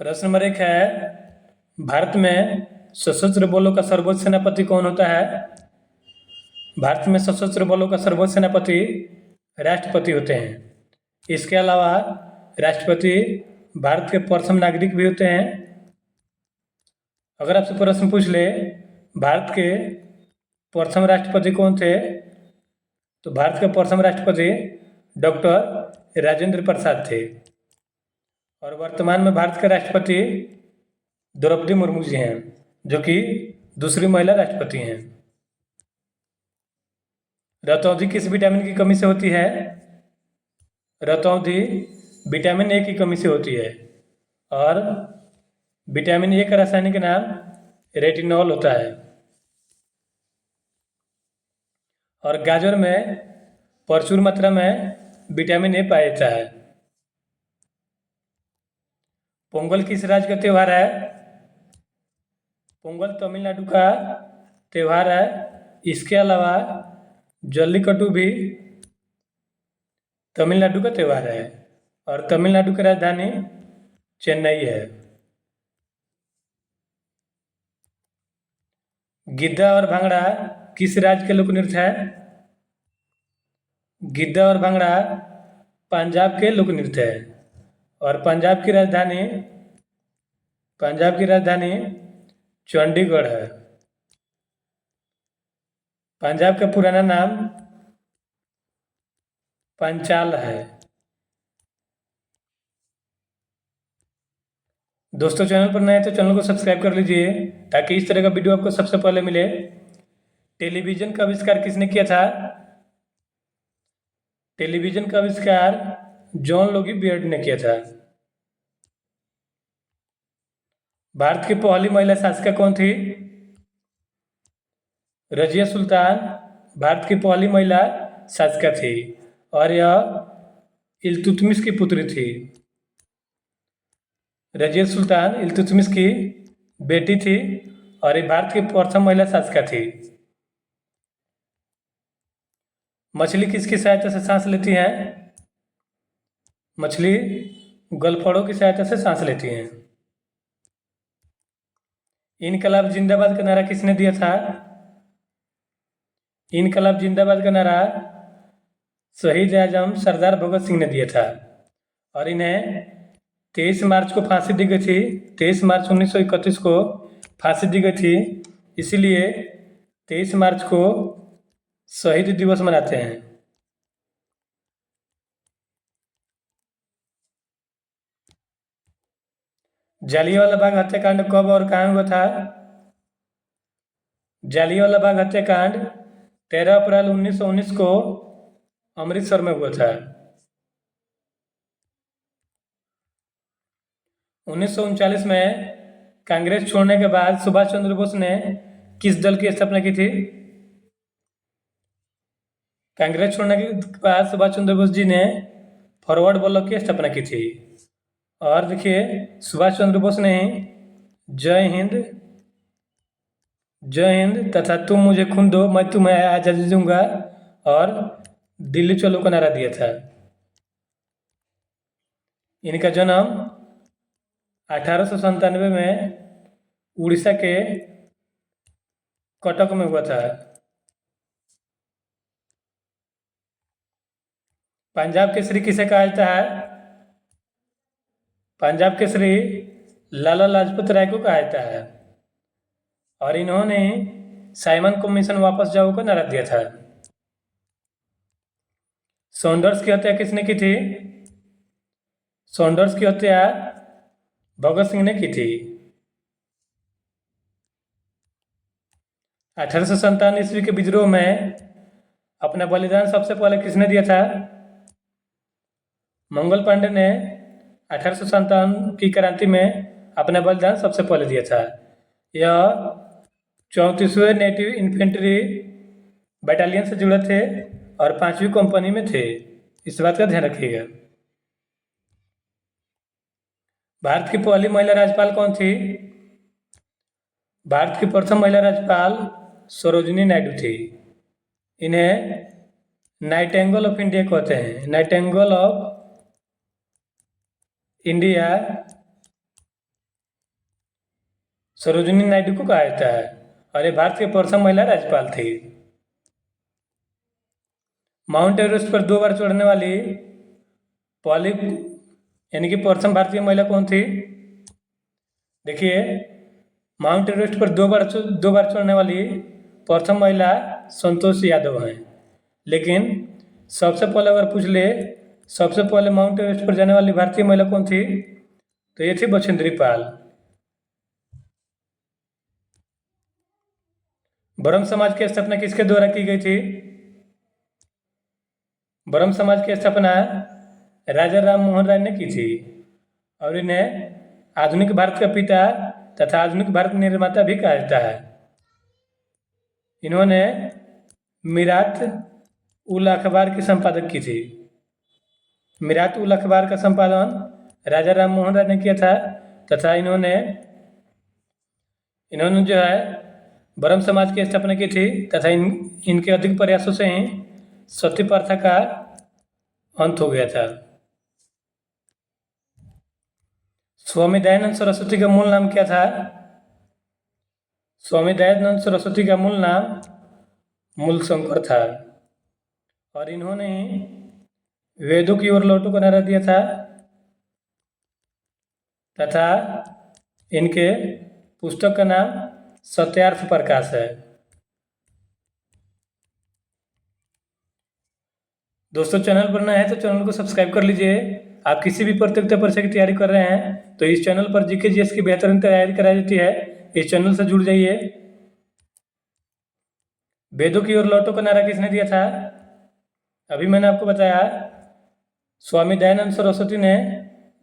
प्रश्न नंबर 1 है, भारत में सशस्त्र बलों का सर्वोच्च सेनापति कौन होता है? भारत में सशस्त्र बलों का सर्वोच्च सेनापति राष्ट्रपति होते हैं। इसके अलावा राष्ट्रपति भारत के प्रथम नागरिक भी होते हैं। अगर आपसे प्रश्न पूछ ले भारत के प्रथम राष्ट्रपति कौन थे, तो भारत के प्रथम राष्ट्रपति डॉक्टर राजेंद्र प्रसाद थे। और वर्तमान में भारत के राष्ट्रपति द्रौपदी मुर्मू जी हैं, जो कि दूसरी महिला राष्ट्रपति हैं। रतौंधी किस विटामिन की कमी से होती है? रतौंधी विटामिन ए की कमी से होती है। और विटामिन ए का रासायनिक नाम रेटिनॉल होता है। और गाजर में प्रचुर मात्रा में विटामिन ए पाया जाता है। पोंगल किस राज्य का त्यौहार है? पोंगल तमिलनाडु का त्यौहार है। इसके अलावा जल्लीकट्टू भी तमिलनाडु का त्यौहार है। और तमिलनाडु की राजधानी चेन्नई है। गिद्दा और भांगड़ा किस राज्य के लोक नृत्य है? गिद्दा और भांगड़ा पंजाब के लोक नृत्य है। और पंजाब की राजधानी चंडीगढ़ है। पंजाब का पुराना नाम पंचाल है। दोस्तों, चैनल पर नए हैं तो चैनल को सब्सक्राइब कर लीजिए ताकि इस तरह का वीडियो आपको सबसे पहले मिले। टेलीविजन का आविष्कार किसने किया था? टेलीविजन का आविष्कार जॉन लोगी बियर्ड ने किया था। भारत की पहली महिला शासिका कौन थी? रजिया सुल्तान भारत की पहली महिला शासिका थी। और यह इल्तुतमिश की पुत्री थी। रजिया सुल्तान इल्तुतमिश की बेटी थी और ये भारत की प्रथम महिला शासिका थी। मछली किसकी सहायता से सांस लेती है? मछली गलफड़ों की सहायता से सांस लेती हैं। इनकलाब जिंदाबाद का नारा किसने दिया था? इनकलाब जिंदाबाद का नारा शहीद आजम सरदार भगत सिंह ने दिया था। और इन्हें 23 मार्च को फांसी दी गई थी। 23 मार्च 1931 को फांसी दी गई थी। इसीलिए 23 मार्च को शहीद दिवस मनाते हैं। जालियांवाला बाग हत्याकांड कब और कहाँ हुआ था? जालियांवाला बाग हत्याकांड 13 अप्रैल 1919 को अमृतसर में हुआ था। 1939 में कांग्रेस छोड़ने के बाद सुभाष चंद्र बोस ने किस दल की स्थापना की थी? कांग्रेस छोड़ने के बाद सुभाष चंद्र बोस जी ने फॉरवर्ड ब्लॉक की स्थापना की थी। और देखिए, सुभाष चंद्र बोस ने जय हिंद तथा तुम मुझे खून दो मैं तुम्हें आज़ादी दूंगा और दिल्ली चलो का नारा दिया था। इनका जन्म 1897 में उड़ीसा के कटक में हुआ था। पंजाब केसरी किसे कहा जाता है? पंजाब केसरी लाला लाजपत राय को कहा जाता है। और इन्होंने साइमन कमीशन वापस जाओ का नारा दिया था। सॉन्डर्स की हत्या किसने की थी? सॉन्डर्स की हत्या भगत सिंह ने की थी। 1857 ईस्वी के विद्रोह में अपना बलिदान सबसे पहले किसने दिया था? मंगल पांडे ने 1857 की क्रांति में अपना बलिदान सबसे पहले दिया था। यह 34वें नेटिव इन्फेंट्री बटालियन से जुड़े थे और 5वीं कंपनी में थे। इस बात का ध्यान रखिएगा। भारत की पहली महिला राज्यपाल कौन थी? भारत की प्रथम महिला राज्यपाल सरोजिनी नायडू थी। इन्हें नाइटेंगल ऑफ इंडिया कहते हैं। Nightingale of India Sarojini Naidu को कहा जाता है और ये भारत की प्रथम महिला राज्यपाल थी। माउंट एवरेस्ट पर 2 बार चढ़ने वाली पहली यानी कि प्रथम भारतीय महिला कौन थी? देखिए, माउंट एवरेस्ट पर 2 बार चढ़ने वाली प्रथम महिला संतोष यादव हैं। लेकिन सबसे पहले अगर पूछ ले सबसे पहले माउंट एवरेस्ट पर जाने वाली भारतीय महिला कौन थी, तो ये थी बछेंद्री पाल। ब्रह्म समाज की स्थापना किसके द्वारा की गई थी? ब्रह्म समाज की स्थापना राजा राम मोहन राय ने की थी और इन्हें आधुनिक भारत का पिता तथा आधुनिक भारत निर्माता भी कहा जाता है। इन्होंने मीरात उल अखबार की संपादक की थी। मीरात उल अखबार का संपादन राजा राम मोहन राय ने किया था तथा इन्होंने जो है ब्रह्म समाज की स्थापना की थी तथा इनके अधिक प्रयासों से ही सती प्रथा का अंत हो गया था। स्वामी दयानंद सरस्वती का मूल नाम क्या था? स्वामी दयानंद सरस्वती का मूल नाम मूलशंकर था और इन्होंने ही वेदों की ओर लौटो का नारा दिया था तथा इनके पुस्तक का नाम सत्यार्थ प्रकाश है। दोस्तों, चैनल पर नए हैं तो चैनल को सब्सक्राइब कर लीजिए। आप किसी भी प्रतियोगिता परीक्षा की तैयारी कर रहे हैं तो इस चैनल पर जीके जीएस की बेहतरीन तैयारी कराई जाती है। इस चैनल से जुड़ जाइए। वेदों की ओर लौटो का नारा किसने दिया था? अभी मैंने आपको बताया, स्वामी दयानंद सरस्वती ने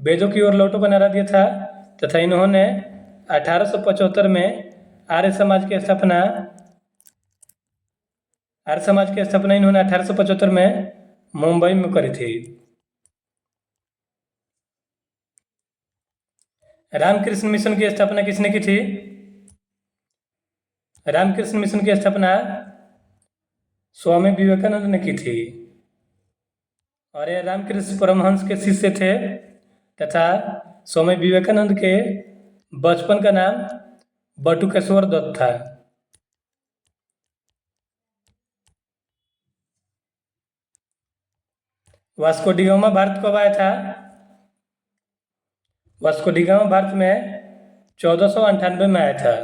वेदों की ओर लौटो का नारा दिया था तथा इन्होंने 1875 में आर्य समाज की स्थापना इन्होंने 1875 में मुंबई में करी थी। रामकृष्ण मिशन की स्थापना किसने की थी? रामकृष्ण मिशन की स्थापना स्वामी विवेकानंद ने की थी और ये रामकृष्ण परमहंस के शिष्य थे तथा स्वामी विवेकानंद के बचपन का नाम बटुकेश्वर दत्त था। वास्को डी गामा भारत कब आया था? वास्को डी गामा भारत में 1498 में आया था।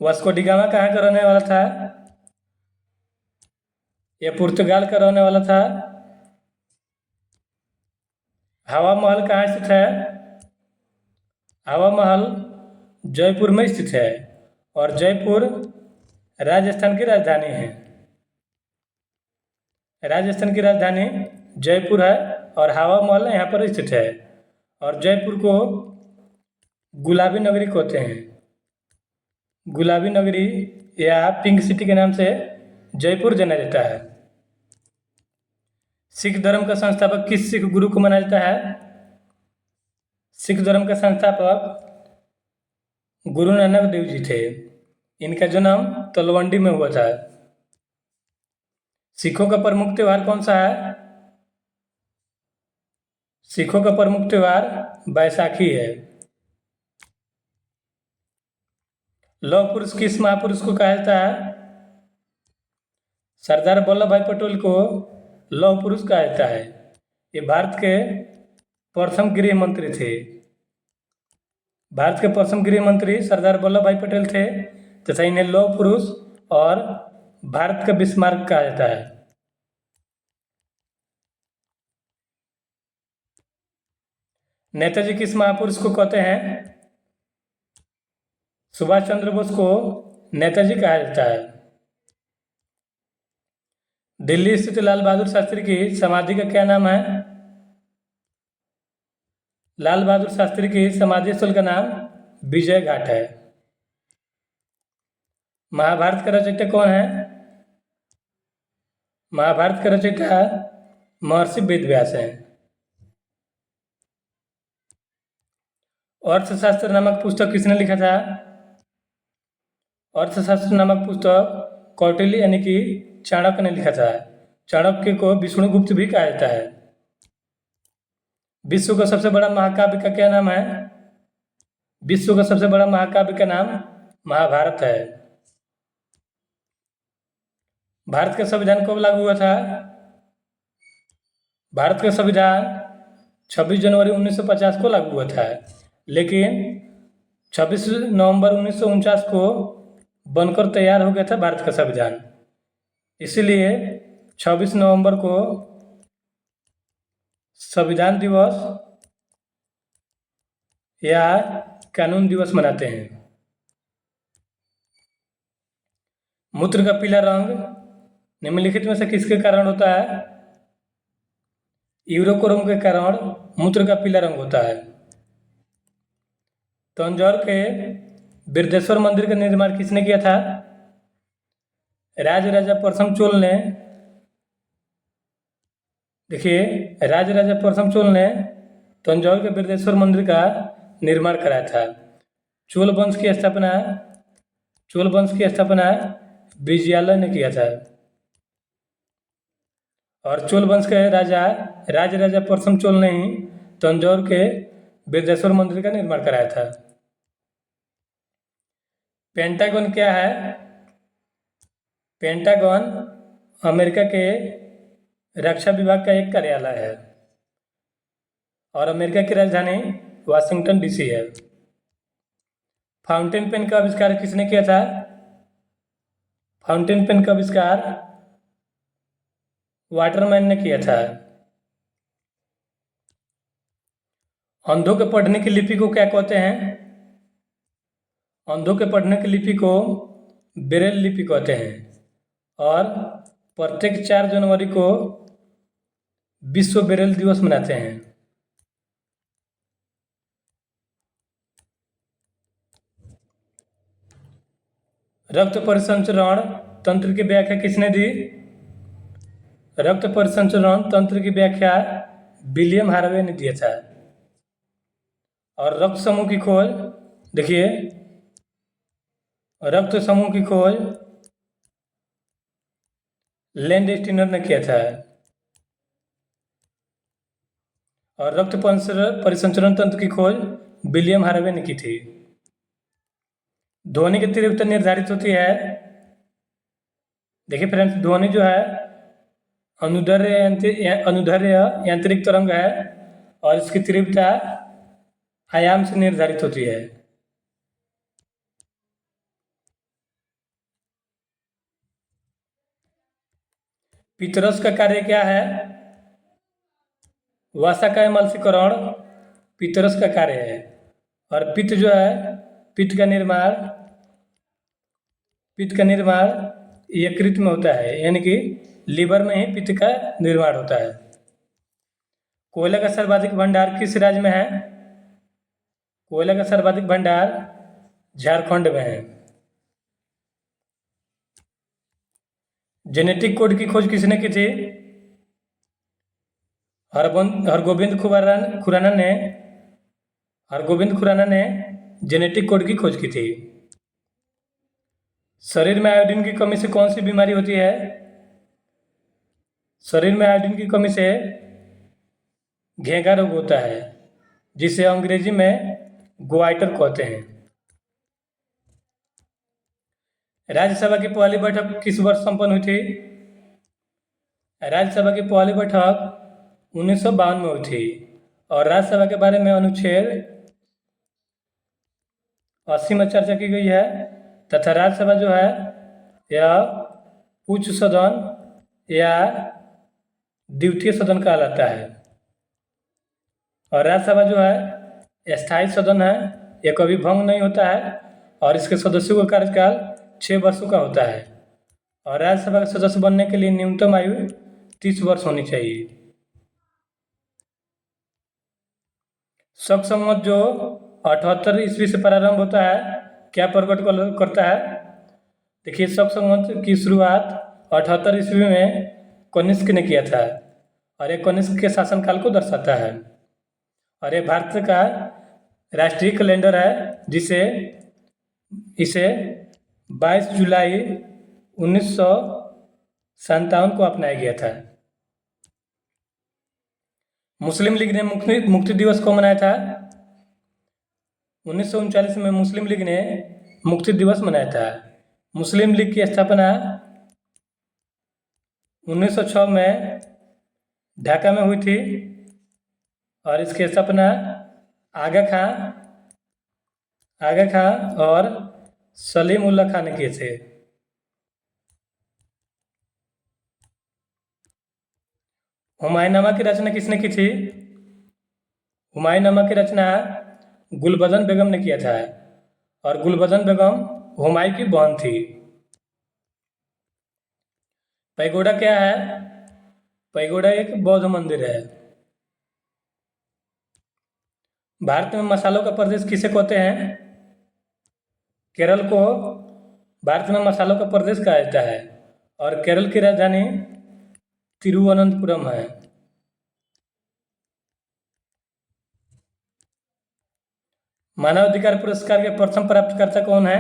वास्को डी गामा कहाँ का रहने वाला था? यह पुर्तगाल का रहने वाला था। हवा महल कहाँ स्थित है? हवा महल जयपुर में स्थित है और जयपुर राजस्थान की राजधानी है। राजस्थान की राजधानी जयपुर है और हवा महल यहाँ पर स्थित है और जयपुर को गुलाबी नगरी कहते हैं। गुलाबी नगरी या पिंक सिटी के नाम से जयपुर जाना जाता है। सिख धर्म का संस्थापक किस सिख गुरु को माना जाता है? सिख धर्म का संस्थापक गुरु नानक देव जी थे। इनका जन्म तलवंडी में हुआ था। सिखों का प्रमुख त्योहार कौन सा है? सिखों का प्रमुख त्योहार बैसाखी है। लौह पुरुष किस महापुरुष को कहा जाता है? सरदार वल्लभ भाई पटेल को लौह पुरुष कहा जाता है। ये भारत के प्रथम गृह मंत्री थे। भारत के प्रथम गृह मंत्री सरदार वल्लभ भाई पटेल थे तथा इन्हें लौह पुरुष और भारत का बिस्मार्क कहा जाता है। नेताजी किस महापुरुष को कहते हैं? सुभाष चंद्र बोस को नेताजी कहा जाता है। दिल्ली स्थित लाल बहादुर शास्त्री की समाधि का क्या नाम है? लाल बहादुर शास्त्री की समाधि स्थल का नाम विजय घाट है। महाभारत का रचयिता कौन है? महाभारत का रचयिता महर्षि वेदव्यास हैं। अर्थशास्त्र नामक पुस्तक किसने लिखा था? अर्थशास्त्र नामक पुस्तक कौटिल्य यानी कि चाणक्य ने लिखा था। चाणक्य को विष्णुगुप्त भी कहा जाता है। विश्व का सबसे बड़ा महाकाव्य का क्या नाम है? विश्व का सबसे बड़ा महाकाव्य का नाम महाभारत है। भारत का संविधान कब लागू हुआ था? भारत का संविधान 26 जनवरी 1950 को लागू हुआ था, लेकिन 26 नवंबर 1949 को बनकर तैयार हो गया था भारत का संविधान। इसीलिए 26 नवंबर को संविधान दिवस या कानून दिवस मनाते हैं। मूत्र का पीला रंग निम्नलिखित में से किसके कारण होता है? यूरोक्रोम के कारण मूत्र का पीला रंग होता है। तंजौर के बृहदेश्वर मंदिर का निर्माण किसने किया था? राजराजा प्रथम चोल ने। देखिए, राजराजा प्रथम चोल ने तंजौर के बृहदेश्वर मंदिर का निर्माण कराया था। चोल वंश की स्थापना विजयालय ने किया था। और चोल वंश के राजा राजराजा प्रथम चोल ने ही तंजौर के बृहदेश्वर मंदिर का निर्माण कराया था। पेंटागन क्या है? पेंटागन अमेरिका के रक्षा विभाग का एक कार्यालय है और अमेरिका की राजधानी वाशिंगटन डीसी है। फाउंटेन पेन का आविष्कार किसने किया था? फाउंटेन पेन का आविष्कार वाटरमैन ने किया था। अंधों के पढ़ने की लिपि को क्या कहते हैं? अंधों के पढ़ने की लिपि को ब्रेल लिपि कहते हैं। और प्रत्येक 4 जनवरी को विश्व ब्रेल दिवस मनाते हैं। रक्त परिसंचरण तंत्र की व्याख्या किसने दी? रक्त परिसंचरण तंत्र की व्याख्या विलियम हार्वे ने दिया था। और रक्त समूह की खोज, देखिए, रक्त समूह की खोज लैंडस्टीनर ने किया था। और रक्त परिसंचरण तंत्र की खोज विलियम हार्वे ने की थी। ध्वनि की तीव्रता निर्धारित होती है। देखिए फ्रेंड्स, ध्वनि जो है अनुदैर्ध्य यांत्रिक तरंग है और इसकी तीव्रता आयाम से निर्धारित होती है। पितरस का कार्य क्या है? वसा का एमल्सीकरण पितरस का कार्य है। और पित्त जो है, पित्त का निर्माण यकृत में होता है, यानी कि लीवर में ही पित्त का निर्माण होता है। कोयले का सर्वाधिक भंडार किस राज्य में है? कोयले का सर्वाधिक भंडार झारखंड में है। जेनेटिक कोड की खोज किसने की थी? हरगोविंद खुराना ने जेनेटिक कोड की खोज की थी। शरीर में आयोडीन की कमी से कौन सी बीमारी होती है? शरीर में आयोडीन की कमी से घेंघा रोग होता है, जिसे अंग्रेजी में गोआइटर कहते हैं। राज्यसभा की पहली बैठक किस वर्ष संपन्न हुई थी? राज्यसभा की पहली बैठक 1952 में हुई थी। और राज्यसभा के बारे में अनुच्छेद 80 में चर्चा की गई है तथा राज्यसभा जो है यह उच्च सदन या द्वितीय सदन कहलाता है। और राज्यसभा जो है स्थायी सदन है, यह कभी भंग नहीं होता है और इसके सदस्यों का कार्यकाल 6 वर्षों का होता है। और राज्यसभा का सदस्य बनने के लिए न्यूनतम आयु 30 वर्ष होनी चाहिए। शक संवत जो 78 ईस्वी से प्रारंभ होता है, क्या प्रकट करता है? देखिए, शक संवत की शुरुआत 78 ईस्वी में कनिष्क ने किया था और ये कनिष्क के शासनकाल को दर्शाता है। और ये भारत का राष्ट्रीय कैलेंडर है, इसे 22 जुलाई 1957 को अपनाया गया था। मुस्लिम लीग ने मुक्ति दिवस को मनाया था? 1939 में मुस्लिम लीग ने मुक्ति दिवस मनाया था। मुस्लिम लीग की स्थापना 1906 में ढाका में हुई थी और इसकी स्थापना आगा खां और सलीम उल्लाह खान ने किए थे। हुमायूंनामा की रचना किसने की थी? हुमायूंनामा की रचना गुलबदन बेगम ने किया था और गुलबदन बेगम हुमायूं की बहन थी। पैगोडा क्या है? पैगोडा एक बौद्ध मंदिर है। भारत में मसालों का प्रदेश किसे कहते हैं? केरल को भारत में मसालों का प्रदेश कहा जाता है और केरल की राजधानी तिरुवनंतपुरम है। मानवाधिकार पुरस्कार के प्रथम प्राप्तकर्ता कौन है?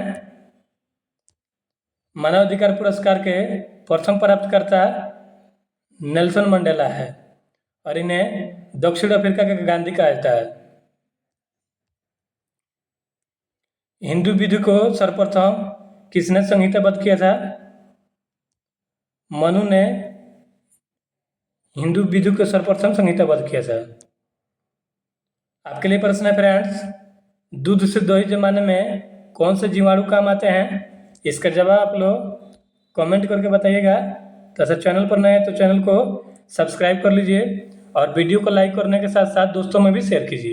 मानवाधिकार पुरस्कार के प्रथम प्राप्तकर्ता नेल्सन मंडेला है और इन्हें दक्षिण अफ्रीका के गांधी कहा जाता है। हिंदू विधि को सर्वप्रथम किसने संहिताबद्ध किया था? मनु ने हिंदू विधि को सर्वप्रथम संहिताबद्ध किया था। आपके लिए प्रश्न है फ्रेंड्स, दूध से दही जमाने में कौन से जीवाणु काम आते हैं? इसका जवाब आप लोग कमेंट करके बताइएगा। तथा चैनल पर नए हैं तो चैनल को सब्सक्राइब कर लीजिए और वीडियो को लाइक करने के साथ साथ दोस्तों में भी शेयर कीजिए।